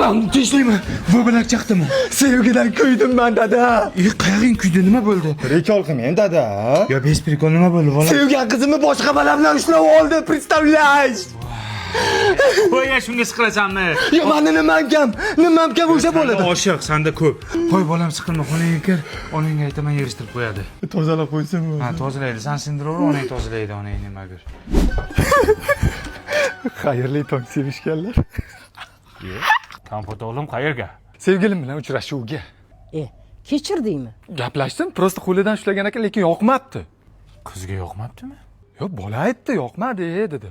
bolam, tinchlikmi? Bu bilan chaqdimi? Sevgidan kuydim ben dada. Qayerga kuydi, nima bo'ldi? Rekol qilmang dada. Yo, bez prikol nima bo'ldi, bolam? Sevgan qizimni boshqa bola bilan ushlab oldi, представляешь? Qo'ya shunga siqilasanmi? Yo, meni nimam kam o'sha bo'ladi. Oshiq, senda ko'p. Qo'y bolam, siqilma, xonangga kir. Onangga aytaman, yig'ishtirib qo'yadi. Tozalab qo'ysinmi? Ha, tozalaydi. Sen sindiraver, onang tozalaydi, onang nima bir. Xayrli tong sevishganlar. Kompot o'g'lim qayerga? Sevgilim bilan uchrashuvga. Kechirdingmi? Gaplashdim, prosta qo'lidan ushlagan ekan, lekin yoqmabdi. Qizga yoqmabdimi? Yo, bola aytdi, yoqmadi dedi.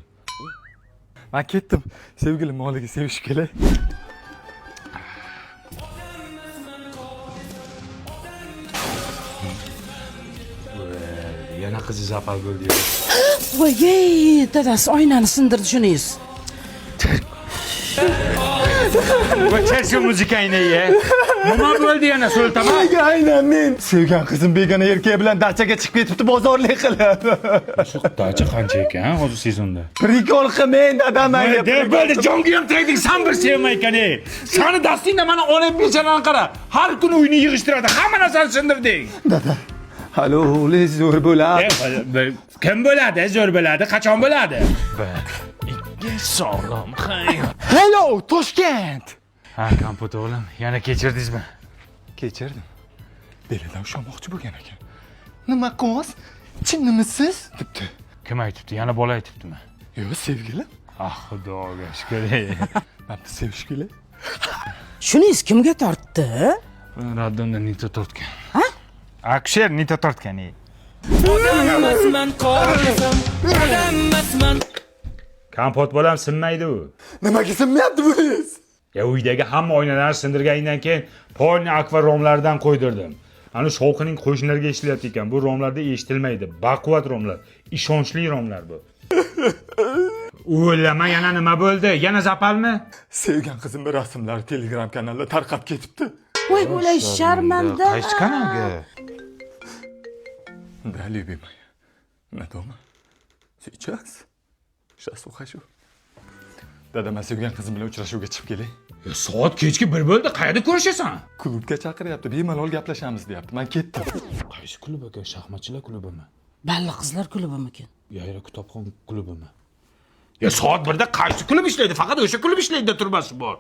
Men ketdim. Sevgilim moliga sevishib kelay. Yana qizi zapal bo'ldi. Voy, dadasi oynani sindirdi shunisiz. Voy, shu muzikangni ye. Nima bo'ldi yana so'ltama? Aynan men. Sevgan qizim begona erkak bilan dachaga chiqib ketibdi, bozorlik qilib. Shu dacha qancha ekan, hozir sezonda? Prikol qilmang dadam. Bo'ldi, jonga ham tegding, sen bir sevmay ekan. Seni dastingda mana onam bechalarni qara. Har kuni uyni yig'ishtiradi, hamma narsani sindirding. Dada. Halo, o'g'li zo'r bo'ladi. Kim bo'ladi? Zo'r bo'ladi, qachon bo'ladi? Ikki sog'lom hayot. Hello, Toshkent. Ha, kompot o'g'lim, yana kechirdingizmi? Kechirdim. Belidan ushlamoqchi bo'lgan ekan. Nima qiz? Chinnimisiz? debdi. Kim aytibdi? Yana bola aytibdimi? Yo'q, sevgilim. Ah, xudoga shukr. Meni sevish kelay. Shunisiz kimga tortdi? Raddonda nita tortgan. Ha? Aksher nita tortgan. Kompot bo'lam sinmaydi u. Nimaga sinmayapti buningiz? Ya uydagi hamma oynalarni sindirgandan keyin polni akva romlardan qo'ydirdim. Ana shovqining qo'shnilarga eshitilyapti ekan. Bu romlarda eshitilmaydi. Baquvvat romlar, ishonchli romlar bu. O'lama, yana nima bo'ldi? Yana zapalmi? Sevgan qizimning rasmlari Telegram kanalida tarqab ketibdi. Voy, bo'lay sharmanda. Qaysi kanalga? Да, любимая. На дома? Сейчас? Сейчас ухожу. Dada, men sevgan qizim bilan uchrashuvga chiqib kelay. Ya soat kechki 1 bo'ldi. Qayerda ko'rishasan? Klubga chaqiryapti, bemalol gaplashamiz deyapti. Men ketdim. Qaysi klub ekan? Shaxmatchilar klubimi? Balli qizlar klubimikin? Yayra kitobxon klubimi? Ya soat 1da qaysi klub ishlaydi? Faqat o'sha klub ishlaydi turmasi bor.